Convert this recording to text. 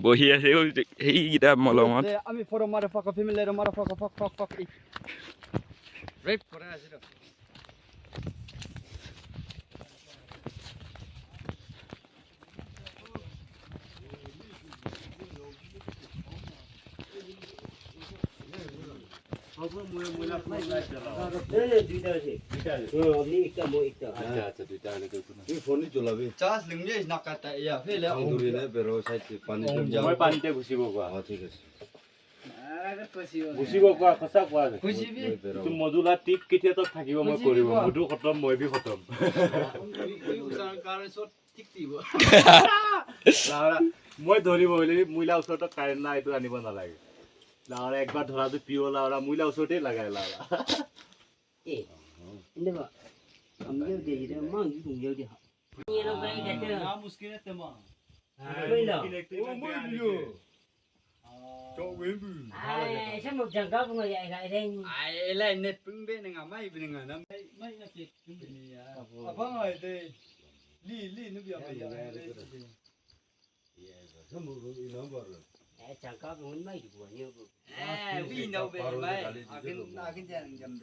বহি আছে সেইকেইটা মলমত আমি ফটো মাৰে ফক ফেমিলি মাৰে ফক ফক ফক ফক ৰেড কৰে আছে মজুলা টিপ কেতিয়া তক থাকিব মই কৰিব মধু খতম মই বি খতম মই ধৰিব হলে মহিলা ওচৰত কাৰেণ্ট নাই এইটো আনিব নালাগে লাউৰা একবাৰ ধৰাটো পিও লাউৰা মহিলা ওচৰতে লাগাই লাউৰা Cakap pun baik buahnya. We know better, mate. I can tell them.